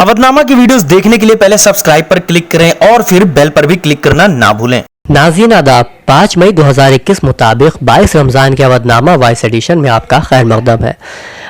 अवधनामा की वीडियोस देखने के लिए पहले सब्सक्राइब पर क्लिक करें और फिर बेल पर भी क्लिक करना ना भूलें। नाज़रीन आदाब, 5 मई 2021 मुताबिक 22 रमज़ान के अवधनामा वॉइस एडिशन में आपका खैर मक़दम है।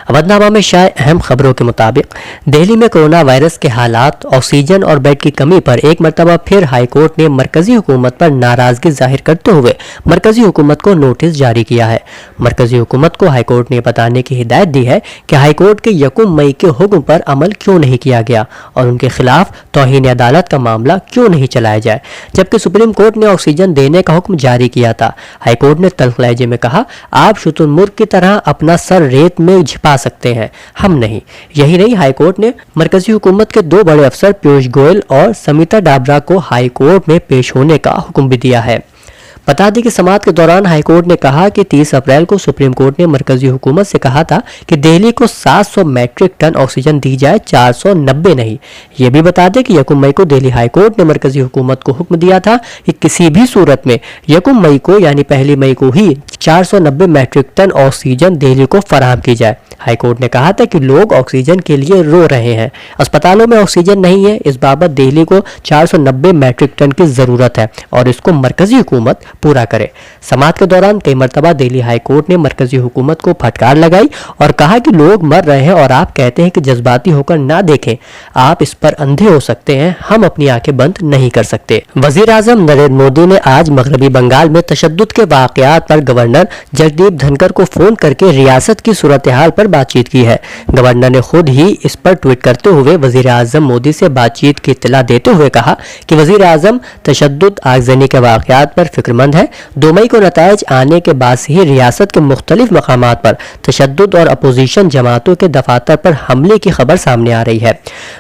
अवधनामा में शायद अहम खबरों के मुताबिक दिल्ली में कोरोना वायरस के हालात, ऑक्सीजन और बेड की कमी पर एक मरतबा फिर हाई कोर्ट ने मरकजी हुकूमत पर नाराज़गी जाहिर करते हुए मरकजी हुकूमत को नोटिस जारी किया है। मरकजी हुकूमत को हाई कोर्ट ने बताने की हिदायत दी है कि हाई कोर्ट के 1 मई के हुक्म पर अमल क्यों नहीं किया गया और उनके खिलाफ तौहीन अदालत का मामला क्यों नहीं चलाया जाए, जबकि सुप्रीम कोर्ट ने ऑक्सीजन देने का हुक्म जारी किया था। हाई कोर्ट ने तल्ख लहजे में कहा, आप शुतुरमुर्ग की तरह अपना सर रेत में छिपा सकते हैं, हम नहीं। यही नहीं, हाई कोर्ट ने मरकजी हुकूमत के 2 बड़े अफसर पीयूष गोयल और समिता डाबरा को हाई कोर्ट में पेश होने का हुक्म भी दिया है। बता दें कि समाअत के दौरान हाई कोर्ट ने कहा कि 30 अप्रैल को सुप्रीम कोर्ट ने मरकजी हुकूमत से कहा था कि दिल्ली को 700 मैट्रिक टन ऑक्सीजन दी जाए, 490 नहीं। ये भी बता दें कि 1 मई को दिल्ली हाई कोर्ट ने मरकजी हुकूमत को हुक्म दिया था कि किसी भी सूरत में 1 मई को यानी 1 मई को ही 490 मैट्रिक टन ऑक्सीजन दिल्ली को फराहम की जाए। हाई कोर्ट ने कहा था कि लोग ऑक्सीजन के लिए रो रहे हैं, अस्पतालों में ऑक्सीजन नहीं है, इस बाबत दिल्ली को 490 मैट्रिक टन की जरूरत है और इसको मरकजी हुकूमत पूरा करे। समाअत के दौरान कई मरतबा दिल्ली हाई कोर्ट ने मरकजी हुकूमत को फटकार लगाई और कहा कि लोग मर रहे हैं और आप कहते हैं कि जज्बाती होकर ना देखें, आप इस पर अंधे हो सकते हैं, हम अपनी आंखें बंद नहीं कर सकते। वजीर आजम नरेंद्र मोदी ने आज मगरबी बंगाल में तशद्दुद के वाकयात पर गवर्नर जगदीप धनखड़ को फोन करके रियासत की सूरत हाल पर बातचीत की है। गवर्नर ने खुद ही इस पर ट्वीट करते हुए वजीर आजम मोदी से बातचीत की इत्तला देते हुए कहा कि वजीर आजम तशद्दुद आगजनी के वाकयात पर फिक्रमंद है। 2 मई को नताइज आने के बाद से ही रियासत के मुख्तलिफ मकामात पर तशद्दुद और अपोजिशन जमातों के दफातर पर हमले की खबर सामने आ रही है।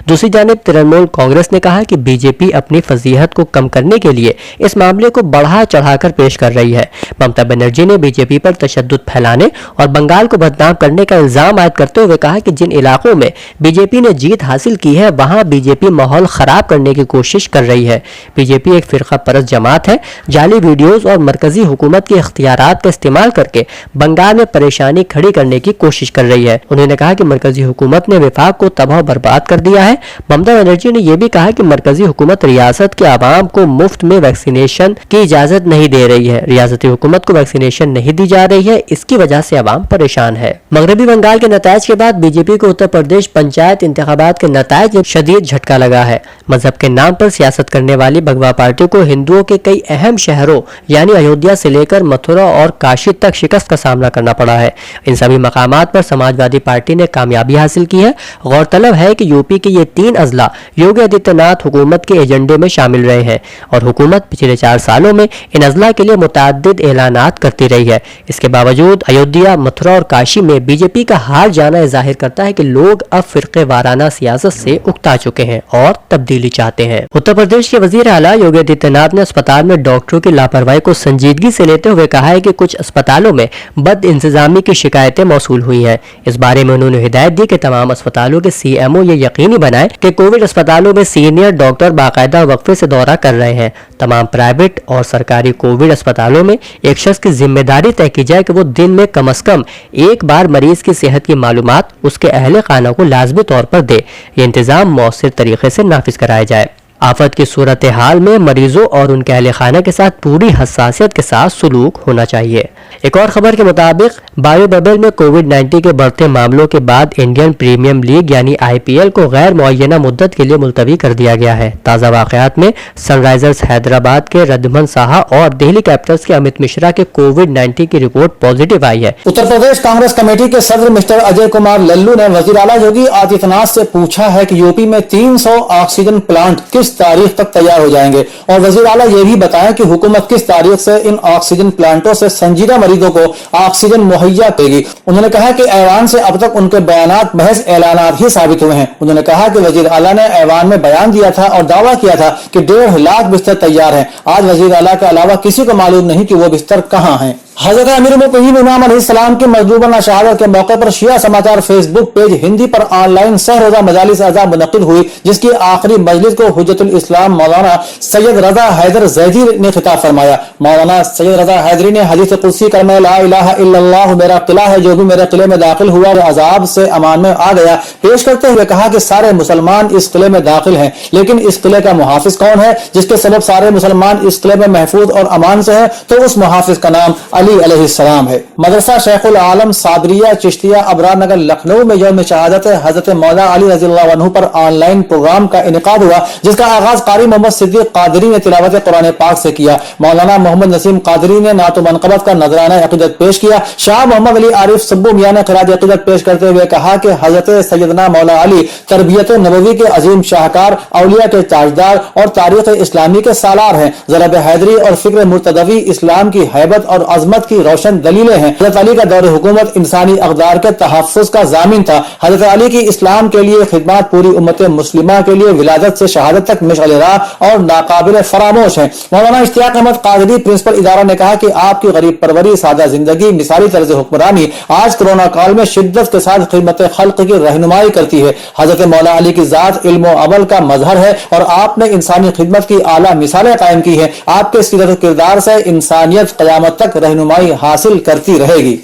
दूसरी जानिब तृणमूल कांग्रेस ने कहा कि बीजेपी अपनी फजीहत को कम करने के लिए इस मामले को बढ़ा चढ़ाकर पेश कर रही है। ममता बनर्जी ने बीजेपी पर तशद्दुद फैलाने और बंगाल को बदनाम करने का इल्जाम आयद करते हुए कहा कि जिन इलाकों में बीजेपी ने जीत हासिल की है वहां बीजेपी माहौल खराब करने की कोशिश कर रही है। बीजेपी एक फिरका परस्त जमात है, जाली वीडियोस और मरकजी हुकूमत के इख्तियारात का इस्तेमाल करके बंगाल में परेशानी खड़ी करने की कोशिश कर रही है। उन्होंने कहा कि मरकजी हुकूमत ने विफाक को तबाह बर्बाद कर दिया है। ममता बनर्जी ने यह भी कहा कि मरकजी हुकूमत रियासत के आवाम को मुफ्त में वैक्सीनेशन की इजाजत नहीं दे रही है, रियासती हुकूमत को वैक्सीनेशन नहीं दी जा रही है, इसकी वजह से आवाम परेशान है। मगरबी बंगाल के नताइज के बाद बीजेपी को उत्तर प्रदेश पंचायत इंतखाबात के नताइज में शदीद झटका लगा है। मजहब के नाम पर सियासत करने वाली भगवा पार्टी को हिंदुओं के कई अहम शहरों यानी अयोध्या से लेकर मथुरा और काशी तक शिकस्त का सामना करना पड़ा है। इन सभी मकामात पर समाजवादी पार्टी ने कामयाबी हासिल की है। गौरतलब है कि यूपी के ये 3 अजला योगी आदित्यनाथ हुकूमत के एजेंडे में शामिल रहे हैं और हुकूमत पिछले 4 सालों में इन अजला के लिए मुतअद्दिद ऐलानात करती रही है। इसके बावजूद अयोध्या, मथुरा और काशी में बीजेपी का हार जाना जाहिर करता है कि लोग अब फिरके वाराना सियासत से उकता चुके हैं और तब्दीली चाहते हैं। उत्तर प्रदेश के वजीर आला योगी आदित्यनाथ ने अस्पताल में डॉक्टरों की लापरवाही को संजीदगी से लेते हुए कहा है कि कुछ अस्पतालों में बद इंतजामी की शिकायतें मौसूल हुई हैं। इस बारे में उन्होंने हिदायत दी कि तमाम अस्पतालों के सीएमओ ये यकीनी बनाए कि कोविड अस्पतालों में सीनियर डॉक्टर बाकायदा वक्फे से दौरा कर रहे हैं। तमाम प्राइवेट और सरकारी कोविड अस्पतालों में एक शख्स की जिम्मेदारी तय की जाए कि वो दिन में कम से कम एक बार मरीज की सेहत की मालूमात उसके अहले खाना को लाजमी तौर पर दे। ये इंतजाम मौसर तरीके से नाफिज कराया जाए। आफत की सूरत हाल में मरीजों और उनके अहले खाना के साथ पूरी हसासियत के साथ सलूक होना चाहिए। एक और खबर के मुताबिक बायो बबल में कोविड-19 के बढ़ते मामलों के बाद इंडियन प्रीमियम लीग यानी IPL को गैर मुअय्यना मुद्दत के लिए मुलतवी कर दिया गया है। ताज़ा वाकयात में सनराइजर्स हैदराबाद के रद्दमन साहा और दिल्ली कैपिटल्स के अमित मिश्रा के कोविड-19 की रिपोर्ट पॉजिटिव आई है। उत्तर प्रदेश कांग्रेस कमेटी के सदर मिस्टर अजय कुमार लल्लू ने वजीर आला योगी आदित्यनाथ से पूछा है कि यूपी में 300 ऑक्सीजन प्लांट किस तारीख तक तैयार हो जाएंगे और वजीर आला ये भी बताएं कि हुकूमत किस तारीख से इन ऑक्सीजन प्लांटों से संजीदा मरीजों को ऑक्सीजन मुहैया करेगी। उन्होंने कहा कि ऐवान से अब तक उनके बयानात महज ऐलानात ही साबित हुए हैं। उन्होंने कहा कि वजीर आला ने ऐवान में बयान दिया था और दावा किया था कि 1.5 लाख बिस्तर तैयार हैं। आज वजीर आला के अलावा किसी को मालूम नहीं कि वो बिस्तर कहाँ हैं। हज़रत अमीर मुतकीन इमाम अलैहिस्सलाम की मजलूबा शहादत के मौके पर शिया समाचार फेसबुक पेज हिंदी पर ऑनलाइन सह रोजा मजालिस आज़ा मुनक़िद हुई, जिसकी आखिरी मजलिस को हुज्जत तबीयतुल इस्लाम मौलाना सैयद रजा हैदर जैदी ने खिताब फरमाया। मौलाना सैयद रजा हैदरी ने हदीस कुदसी कलमा ला इलाहा इल्लल्लाह मेरा किला है, जो भी मेरे किले में दाखिल हुआ वो अजाब से अमान में आ गया, पेश करते हुए कहा कि सारे मुसलमान इस किले में दाखिल हैं, लेकिन इस किले का मुहाफिज कौन है जिसके सबब सारे मुसलमान इस किले में महफूज और अमान से है? तो उस मुहाफिज का नाम अली अलैहिस्सलाम है। मदरसा शेखुल आलम साबरिया चिश्तिया अबरार नगर लखनऊ में यौम शहादत हजरत मौला अली रज़ियल्लाहु अन्हु पर ऑनलाइन प्रोग्राम का इनेकाद हुआ, जिसका आगाज कारी मोहम्मद सिद्दीक कादरी ने तिलावत कुरान पाक से किया। मौलाना मोहम्मद नसीम कादरी ने नातो मनक़बत का नजराना अक़ीदत पेश किया। शाह मोहम्मद अली आरिफ सब्बू मियां ने ख़िराज अक़ीदत पेश करते हुए कहा कि हजरत सैयदना मौला अली तरबियत नबवी के अजीम शाहकार, औलिया के ताजदार और तारीख इस्लामी के सालार हैं। ज़रब हैदरी और फिक्र मुर्तदवी इस्लाम की हैबत और अजमत की रोशन दलीलें हैं। हजरत अली का दौर हुकूमत इंसानी अक़दार के तहफ़्फ़ुज़ का ज़ामिन था। हजरत अली की इस्लाम के लिए खिदमत पूरी उम्मत मुस्लिमा के लिए विलादत से शहादत तक मिशअल राह और नाकाबिल फरामोश है। मौलाना इश्तियाक अहमद कादरी प्रिंसिपल इदारा ने कहा कि आपकी गरीब परवरी, सादा जिंदगी, मिसाली तर्ज हुक्मरानी आज कोरोना काल में शिद्दत के साथ खिदमत खल्क की रहनुमाई करती है। हजरत मौला अली की जात इल्म और अमल का मजहर है और आपने इंसानी खिदमत की आला मिसालें कायम की है। आपके सीरत किरदार से इंसानियत क़यामत तक रहनुमाई हासिल करती रहेगी।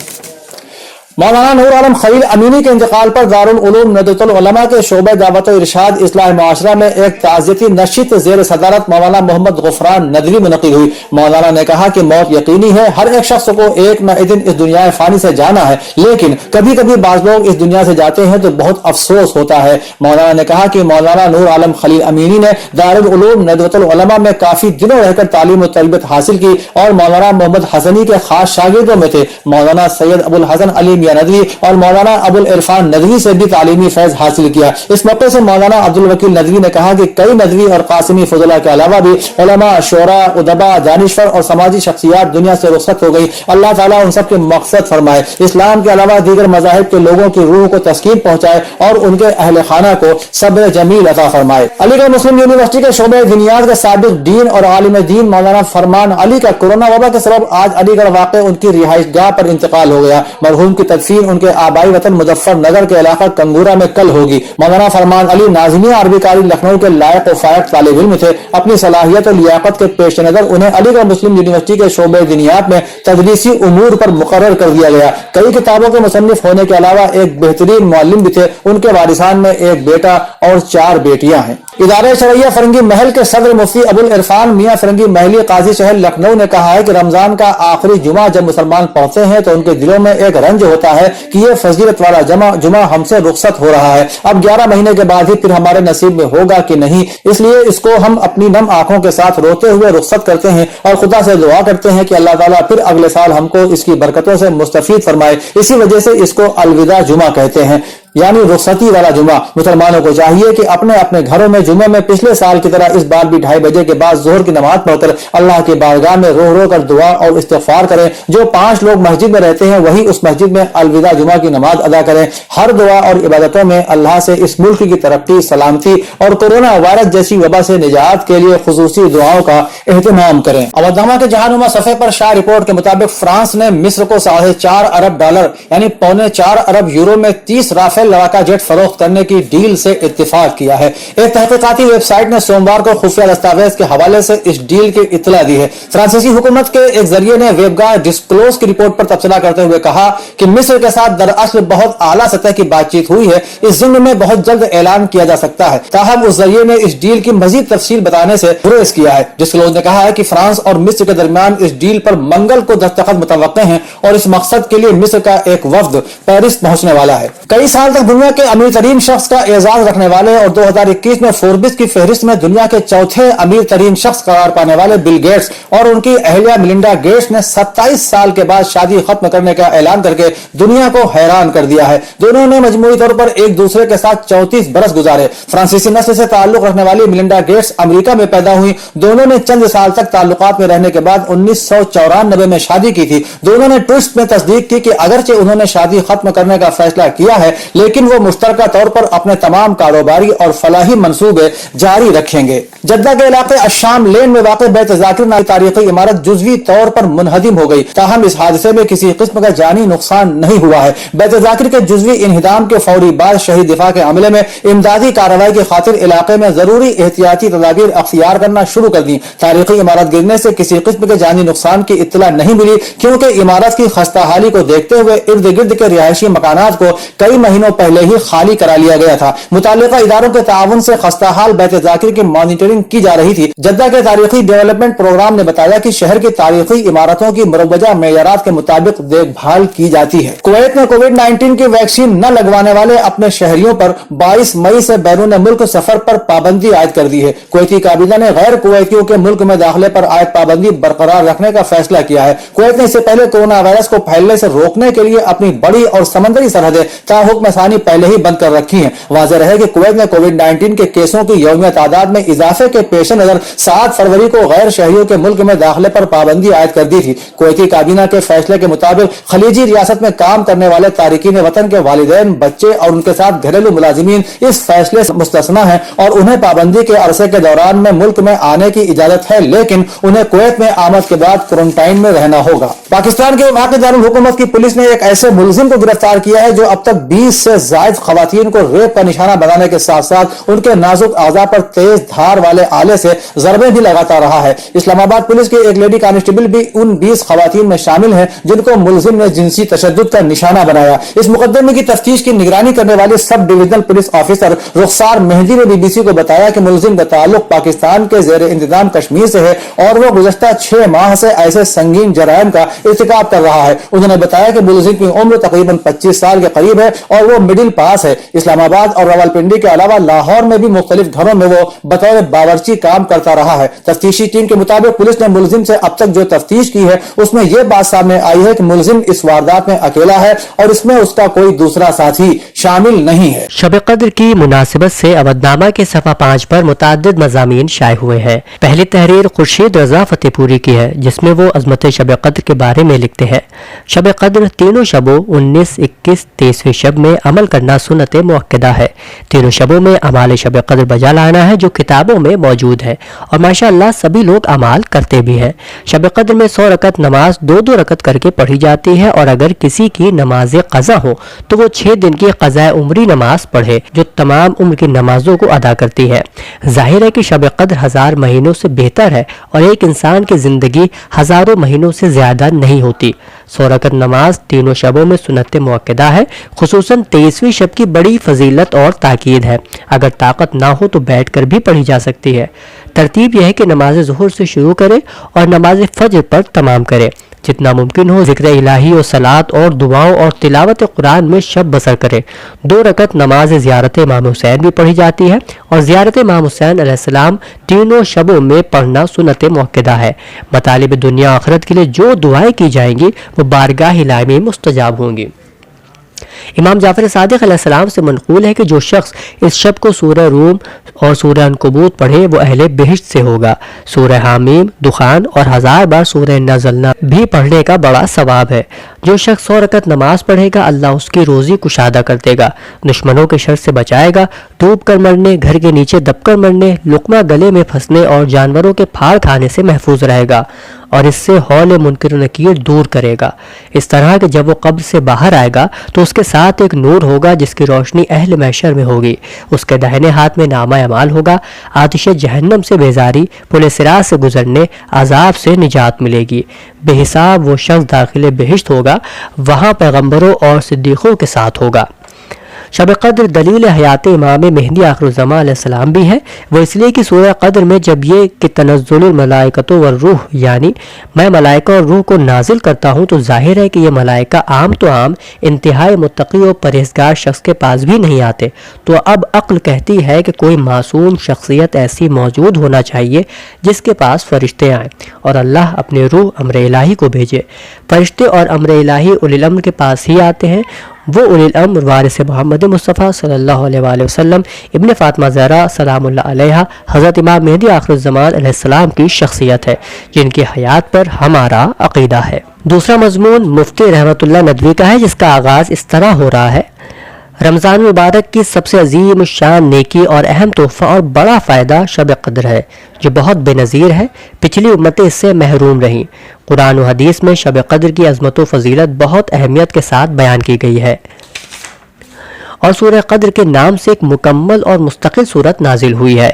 मौलाना नूर आलम खलील अमीनी के इंतकाल पर दारुल उलूम नदवतुल उलमा के शोबे दावत इरशाद इस्लाह मुआशरा में एक ताज़ियती नशित ज़ेर सदारत मौलाना मोहम्मद गुफरान नदवी मुनक़िद हुई। मौलाना ने कहा कि मौत यकीनी है, हर एक शख्स को एक न एक दिन इस दुनिया फानी से जाना है, लेकिन कभी कभी बाज़ लोग इस दुनिया से जाते हैं तो बहुत अफसोस होता है। मौलाना ने कहा कि मौलाना नूर आलम खलील अमीनी ने दारुल उलूम नदवतुल उलमा में काफी दिनों रहकर तालीम और तरबियत हासिल की और मौलाना मोहम्मद हसनी के खास शागिर्दों में थे। मौलाना सैयद अबुल हसन अली नदवी और मौलाना अबुल इरफान नदवी से भी तालीमी फैज हासिल किया। इस मौके से मौलाना अब्दुल वकील नदवी ने कहा कि कई नदवी और कासिमी फजुला के अलावा भी उलमा, शोरा, उदबा, दानिश्वर और समाजी शख्सियात दुनिया से रुखसत हो गई। अल्लाह ताला उन सब के मकसद फरमाए, इस्लाम के अलावा दीगर मज़ाहिब के लोगों की रूह को तस्कीन पहुंचाए और उनके अहले खाना को सब्र जमील अता फरमाए। अलीगढ़ मुस्लिम यूनिवर्सिटी के शोबे दिनियात के साबिक डीन और आलिम दीन मौलाना फरमान अली का कोरोना वबा के सबब आज अलीगढ़ वाक़ उनकी रिहाइश गाह पर इंतकाल हो गया। मरहूम की तदफीन उनके आबाई वतन मुजफ्फरनगर के इलाका कंगूरा में कल होगी। मौलाना फरमान अली नाज़िमिया अरबी कारी लखनऊ के लायक और फायक तालिब इल्म थे। अपनी सलाहियत और लियाकत के पेश नजर उन्हें अलीगढ़ मुस्लिम यूनिवर्सिटी के शोबे दिनियात में तदरीसी उमूर पर मुकर्रर कर दिया गया। कई किताबों के मुसन्निफ होने के अलावा एक बेहतरीन मुअल्लिम भी थे। उनके वारिसान में एक बेटा और 4 बेटियां हैं। इदारे शरइया फरंगी महल के सदर मुफ्ती अबुल इरफान मियां फरंगी महली काजी शहर लखनऊ ने कहा है कि रमजान का आखिरी जुमा जब मुसलमान पहुंचते हैं तो उनके दिलों में एक रंज होता है कि ये फजीलत वाला जुमा हमसे रुखसत हो रहा है। अब 11 महीने के बाद ही फिर हमारे नसीब में होगा कि नहीं, इसलिए इसको हम अपनी नम आंखों के साथ रोते हुए रुखसत करते हैं और खुदा से दुआ करते हैं कि अल्लाह ताला फिर अगले साल हमको इसकी बरकतों से मुस्तफीद फरमाए। इसी वजह से इसको अलविदा जुमा कहते हैं, यानी रुखसती वाला जुमा। मुसलमानों को चाहिए कि अपने अपने घरों में जुमे में पिछले साल की तरह इस बार भी 2:30 बजे के बाद जोहर की नमाज पढ़कर अल्लाह की बारगाह में रो रो कर दुआ और इस्तिग़फ़ार करें। जो 5 लोग मस्जिद में रहते हैं वही उस मस्जिद में अलविदा जुमा की नमाज अदा करें। हर दुआ और इबादतों में अल्लाह से इस मुल्क की तरक्की, सलामती और कोरोना वायरस जैसी वबा से निजात के लिए खुसूसी दुआओं का एहतमाम करें। अवधनामा के जहानुमा सफ़े पर शाह रिपोर्ट के मुताबिक फ्रांस ने मिस्र को $4.5 अरब यानी $4.25 अरब यूरो में 30 राफेल लड़ाका जेट फरोख्त करने की डील से इत्तेफाक किया है। एक तहकीकाती वेबसाइट ने सोमवार को खुफिया दस्तावेज के हवाले से इस डील की इत्तला दी है। फ्रांसीसी हुकूमत के एक जरिए ने वेबगाह डिस्क्लोज की रिपोर्ट पर तबसरा करते हुए कहा कि मिस्र के साथ दरअसल बहुत आला सतह की बातचीत हुई है। इस ज़िम्न में बहुत जल्द ऐलान किया जा सकता है। ताहम उस जरिए ने इस डील की मजीद तफसील बताने से गुरेज किया है। डिस्क्लोज ने कहा है कि फ्रांस और मिस्र के दरमियान इस डील पर मंगल को दस्तखत मुतवक्के हैं और इस मकसद के लिए मिस्र का एक वफ्द पेरिस पहुंचने वाला है। कई साल तक दुनिया के अमीर तरीन शख्स का एजाज रखने वाले और 2021 में फोर्ब्स की फहरिस्त में दुनिया के चौथे अमीर तरीन शख्स करार पाने वाले बिल गेट्स और उनकी अहलिया मिलिंडा गेट्स ने 27 साल के बाद शादी खत्म करने का ऐलान करके दुनिया को हैरान कर दिया है। दोनों ने मजमूई तौर पर एक दूसरे के साथ 34 बरस गुजारे। फ्रांसीसी नस्ल से ताल्लुक रखने वाली मिलिंडा गेट्स अमेरिका में पैदा हुई। दोनों ने चंद साल तक ताल्लुकात में रहने के बाद 1994 में शादी की थी। दोनों ने ट्विस्ट में तस्दीक की कि अगरचे उन्होंने शादी खत्म करने का फैसला किया है लेकिन वो मुश्तरका तौर पर अपने तमाम कारोबारी और फलाही मंसूबे जारी रखेंगे। जद्दा के इलाके अशाम लेन में वाक़ बैत ज़ाकिर नामी तारीखी इमारत जुज़वी तौर पर मुनहदिम हो गई। ताहम इस हादसे में किसी किस्म का जानी नुकसान नहीं हुआ है। बैत ज़ाकिर के जुज़वी इन्हिदाम के फौरी बाद शहीद दिफा के अमले में इमदादी कार्रवाई की खातिर इलाके में जरूरी एहतियाती तदाबीर अख्तियार करना शुरू कर दी। तारीखी इमारत गिरने से किसी किस्म के जानी नुकसान की इत्तला नहीं मिली, क्योंकि इमारत की खस्ता हाली को देखते हुए इर्द गिर्द के रिहायशी मकानात को कई महीनों पहले ही खाली करा लिया गया था। मुताल्लिका इदारों के ताउन से खस्ता हाल बैत ज़ाकिर की मॉनिटरिंग की जा रही थी। जद्दा के तारीखी डेवलपमेंट प्रोग्राम ने बताया कि शहर की तारीखी इमारतों की मुरव्वजा मेयारात के मुताबिक देखभाल की जाती है। कुवैत ने कोविड-19 की वैक्सीन न लगवाने वाले अपने शहरियों पर 22 मई से बैरून मुल्क सफर पर पाबंदी आयद कर दी है। कुवैती काबीना ने गैर कुवैतियों के मुल्क में दाखिले पर आयद पाबंदी बरकरार रखने का फैसला किया है। कुवैत ने इससे पहले कोरोना वायरस को फैलने से रोकने के लिए अपनी बड़ी और समंदरी सरहदें ताहुक्म सानी पहले ही बंद कर रखी हैं। वाज़ेह रहे कि कुवैत ने कोविड-19 के केसों की यौमिया तादाद में इजाफे के पेश नजर 7 फरवरी को गैर शहरियों के मुल्क में दाखिले पर पाबंदी आयद कर दी थी। कुवैती काबीना के फैसले के मुताबिक खलीजी रियासत में काम करने वाले तारिकीन वतन के वालिदैन, बच्चे और उनके साथ घरेलू मुलाजिमीन इस फैसले से मुस्तस्ना है और उन्हें पाबंदी के अरसे के दौरान में मुल्क में आने की इजाजत है, लेकिन उन्हें कुवैत में आमद के बाद क्वारंटाइन में रहना होगा। पाकिस्तान के वाक़ई दारुल हुकूमत की पुलिस ने एक ऐसे मुलजिम को गिरफ्तार किया है जो अब तक 20 से जायद खवातीन को रेप का निशाना बनाने के साथ साथ उनके नाजुक आज़ा पर तेज धार वाले आले से ज़रबे भी लगाता रहा है। इस्लामाबाद पुलिस की एक लेडी कांस्टेबल भी उन 20 खवातीन में शामिल है जिनको मुलजिम ने जिनसी तशद्दुद का निशाना बनाया। इस मुकदमे की तफ्तीश की निगरानी करने वाले सब डिविजनल पुलिस ऑफिसर रुखसार मेहदी ने BBC को बताया कि मुलजिम का ताल्लुक पाकिस्तान के ज़ेर इंतजाम कश्मीर से है और वो गुज़श्ता 6 माह से ऐसे संगीन जराइम का इर्तिकाब कर रहा है। उन्होंने बताया कि मुलजिम की उम्र तकरीबन 25 साल के करीब है और वो मिडिल पास है। इस्लामाबाद और रावलपिंडी के अलावा लाहौर में भी मुख्तलिफ घरों में वो बतौर बावर्ची काम करता रहा है। तफ्तीशी टीम के मुताबिक पुलिस ने मुलजिम से अब तक जो तफ्तीश की है उसमें यह बात सामने आई है कि मुलजिम इस वारदात में अकेला है और इसमें उसका कोई दूसरा साथी शामिल नहीं है। शब कद्र की मुनासिबत से अवधनामा के सफ़ा 5 पर मुताद्दिद मज़ामीन शाये हुए हैं। पहली तहरीर खुर्शीद रज़ा फतेहपुरी की है, जिसमें वो अज़मत शब कद्र के बारे में लिखते हैं। शब कद्र तीनों शबों 19, 21, 23वें शब में अमल करना सुन्नत मुअक्कदा है। तीनों शबों में अमाल शब कद्र बजा लाना है जो किताबों में मौजूद है और माशाअल्लाह सभी लोग अमाल करते भी हैं। शब कद्र में 100 रकत नमाज 2-2 रकत करके पढ़ी जाती है और अगर किसी की नमाज क़ज़ा हो तो वो 6 दिन की क़ज़ा उम्री नमाज पढ़े जो तमाम उम्र की नमाजों को अदा करती है। जाहिर है कि शब कद्र 1000 महीनों से बेहतर है और एक इंसान की ज़िंदगी हज़ारों महीनों से ज़्यादा नहीं होती। 100 रकत नमाज तीनों शबों में सुन्नत मुअक्कदा है। खुसूसन 23वीं शब की बड़ी फजीलत और ताकीद है। अगर ताकत ना हो तो बैठ कर भी पढ़ी जा सकती है। तरतीब यह है कि नमाज ज़ुहर से शुरू करे और नमाज फज्र पर तमाम करे। जितना मुमकिन हो ज़िक्र इलाही और सलात और दुआओं और तिलावत कुरान में शब बसर करे। 2 रकत नमाज ज़ियारत इमाम हुसैन भी पढ़ी जाती है और ज़ियारत इमाम हुसैन अलैहिस्सलाम तीनों शबों में पढ़ना सुन्नत मुअक्कदा है। मतालिब दुनिया आखिरत के लिए जो दुआएं की जाएंगी वो बारगाह इलाही में मुस्तजाब होंगी। इमाम जाफर सादिक अलैहिस्सलाम से मनक़ूल है कि जो शख्स इस शब को सूरह रूम और सूरह अनकबूत पढ़े वो अहले बेहिश्त से होगा। सूरह हामीम, दुखान और 1000 बार सूरह नज़लना भी पढ़ने का बड़ा सवाब है। जो शख्स 100 रकत नमाज पढ़ेगा अल्लाह उसकी रोज़ी कुशादा कर देगा, दुश्मनों के शर से बचाएगा, डूब कर मरने, घर के नीचे दबकर मरने, लुकमा गले में फंसने और जानवरों के फाड़ खाने से महफूज रहेगा और इससे हौले मुनकर नकीर दूर करेगा। इस तरह कि जब वो कब्र से बाहर आएगा तो उसके साथ एक नूर होगा जिसकी रोशनी अहल महशर में होगी। उसके दाहिने हाथ में नामा अमाल होगा। आतिश जहन्नम से बेजारी, पुल सिरात से गुजरने, अजाब से निजात मिलेगी। बेहिसाब वो शख्स दाखिल बेहिश्त होगा, वहाँ पैगम्बरों और सिद्दीक़ों के साथ होगा। शब कद्र दलील हयात इमाम मेहदी आखिरुज़्ज़मान अलैहिस्सलाम भी है। वो इसलिए कि सूरह कद्र में जब ये कि तनज़्ज़ुलुल मलाइकतु वर रूह, यानी मैं मलाइका और रूह को नाजिल करता हूँ, तो जाहिर है कि ये मलाइका आम तो आम इंतहाई मुत्तकी और परहेज़गार शख्स के पास भी नहीं आते। तो अब अक्ल कहती है कि कोई मासूम शख्सियत ऐसी मौजूद होना चाहिए जिसके पास फरिश्ते आएँ और अल्लाह अपने रूह अम्र इलाही को भेजे। फरिश्ते और अम्र इलाही उलिल अम्र के पास ही आते हैं। वो उलिल अम्र वारिस मोहम्मद मुस्तफ़ा सल्लल्लाहु अलैहि वसल्लम इब्न फ़ातिमा ज़हरा सलामुल्लाह अलैहा हज़रत इमाम मेहदी आखिरुज़्ज़मान अलैहिस्सलाम की शख्सियत है जिनकी हयात पर हमारा अक़ीदा है। दूसरा मज़मून मुफ्ती रहमतुल्लाह नदवी का है जिसका आगाज़ इस तरह हो रहा है। رمضان مبارک کی سب سے عظیم شان نیکی اور اہم تحفہ اور بڑا فائدہ شب قدر ہے، جو بہت بے نظیر ہے۔ پچھلی امتیں اس سے محروم رہیں۔ قرآن و حدیث میں شب قدر کی عظمت و فضیلت بہت اہمیت کے ساتھ بیان کی گئی ہے، اور سورہ قدر کے نام سے ایک مکمل اور مستقل سورت نازل ہوئی ہے۔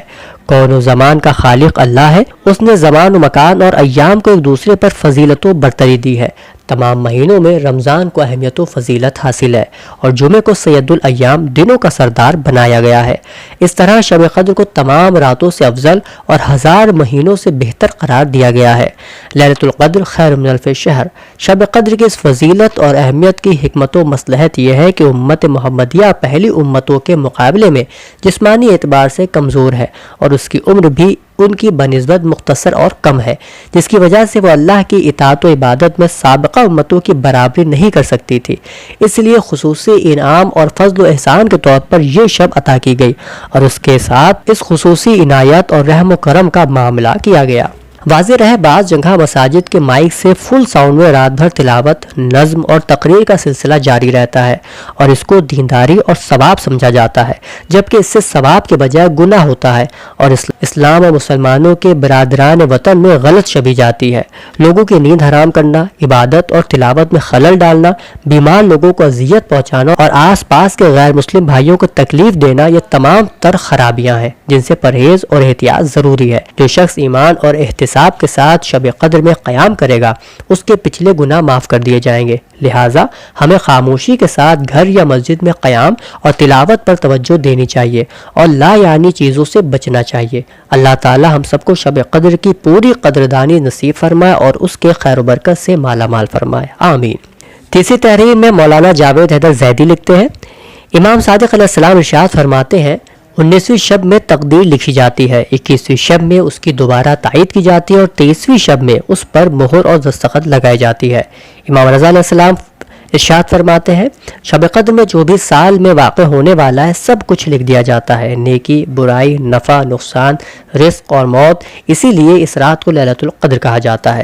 کون و زمان کا خالق اللہ ہے، اس نے زمان و مکان اور ایام کو ایک دوسرے پر فضیلت و برتری دی ہے۔ تمام مہینوں میں رمضان کو اہمیت و فضیلت حاصل ہے، اور جمعے کو سید الایام دنوں کا سردار بنایا گیا ہے۔ اس طرح شب قدر کو تمام راتوں سے افضل اور 1000 مہینوں سے بہتر قرار دیا گیا ہے۔ لیلۃ القدر خیر من الف شہر۔ شب قدر کی اس فضیلت اور اہمیت کی حکمت و مصلحت یہ ہے کہ امت محمدیہ پہلی امتوں کے مقابلے میں جسمانی اعتبار سے کمزور ہے، اور اس کی عمر بھی ان کی بنسبت مختصر اور کم ہے، جس کی وجہ سے وہ اللہ کی اطاعت و عبادت میں سابقہ امتوں کی برابری نہیں کر سکتی تھی۔ اس لیے خصوصی انعام اور فضل و احسان کے طور پر یہ شب عطا کی گئی، اور اس کے ساتھ اس خصوصی عنایت اور رحم و کرم کا معاملہ کیا گیا۔ واضح رہے بعض جگہ مساجد کے مائک سے فل ساؤنڈ میں رات بھر تلاوت، نظم اور تقریر کا سلسلہ جاری رہتا ہے، اور اس کو دینداری اور ثواب سمجھا جاتا ہے، جبکہ اس سے ثواب کے بجائے گناہ ہوتا ہے، اور اسلام اور مسلمانوں کے برادران وطن میں غلط شبی جاتی ہے۔ لوگوں کی نیند حرام کرنا، عبادت اور تلاوت میں خلل ڈالنا، بیمار لوگوں کو اذیت پہنچانا اور آس پاس کے غیر مسلم بھائیوں کو تکلیف دینا، یہ تمام تر خرابیاں ہیں جن سے پرہیز اور احتیاط ضروری ہے۔ جو شخص ایمان اور احتساب کے ساتھ شب قدر میں قیام کرے گا، اس کے پچھلے گناہ معاف کر دیے جائیں گے۔ لہٰذا ہمیں خاموشی کے ساتھ گھر یا مسجد میں قیام اور تلاوت پر توجہ دینی چاہیے، اور لا یعنی چیزوں سے بچنا چاہیے۔ اللہ تعالی ہم سب کو شب قدر کی پوری قدردانی نصیب فرمائے اور اس کے خیر و برکت سے مالا مال فرمائے، آمین۔ تیسری تحریر میں مولانا جاوید حیدر زیدی لکھتے ہیں، امام صادق علیہ السلام ارشاد فرماتے ہیں، 19ویں شب میں تقدیر لکھی جاتی ہے، 21ویں شب میں اس کی دوبارہ تائید کی جاتی ہے، اور 23ویں شب میں اس پر مہر اور دستخط لگائی جاتی ہے۔ امام رضا علیہ السلام ارشاد فرماتے ہیں، شب قدر میں جو بھی سال میں واقع ہونے والا ہے سب کچھ لکھ دیا جاتا ہے، نیکی، برائی، نفع، نقصان، رزق اور موت۔ اسی لیے اس رات کو لیلۃ القدر کہا جاتا ہے۔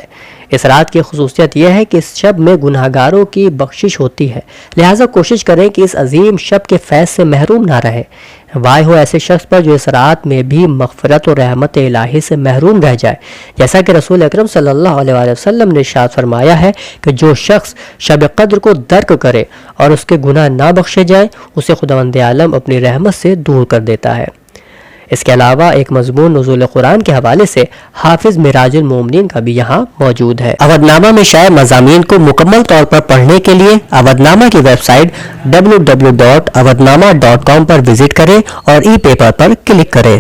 اس رات کی خصوصیت یہ ہے کہ اس شب میں گناہگاروں کی بخشش ہوتی ہے، لہٰذا کوشش کریں کہ اس عظیم شب کے فیض سے محروم نہ رہے۔ وائے ہو ایسے شخص پر جو اس رات میں بھی مغفرت و رحمت الہی سے محروم رہ جائے، جیسا کہ رسول اکرم صلی اللہ علیہ وآلہ وسلم نے ارشاد فرمایا ہے کہ جو شخص شب قدر کو درک کرے اور اس کے گناہ نہ بخشے جائیں، اسے خداوند عالم اپنی رحمت سے دور کر دیتا ہے۔ اس کے علاوہ ایک مضمون نزول قرآن کے حوالے سے حافظ معراج المومنین کا بھی یہاں موجود ہے۔ اودھ نامہ میں شائع مضامین کو مکمل طور پر پڑھنے کے لیے اودھ نامہ کی ویب سائٹ www.awadhnama.com پر وزٹ کریں اور ای پیپر پر کلک کریں۔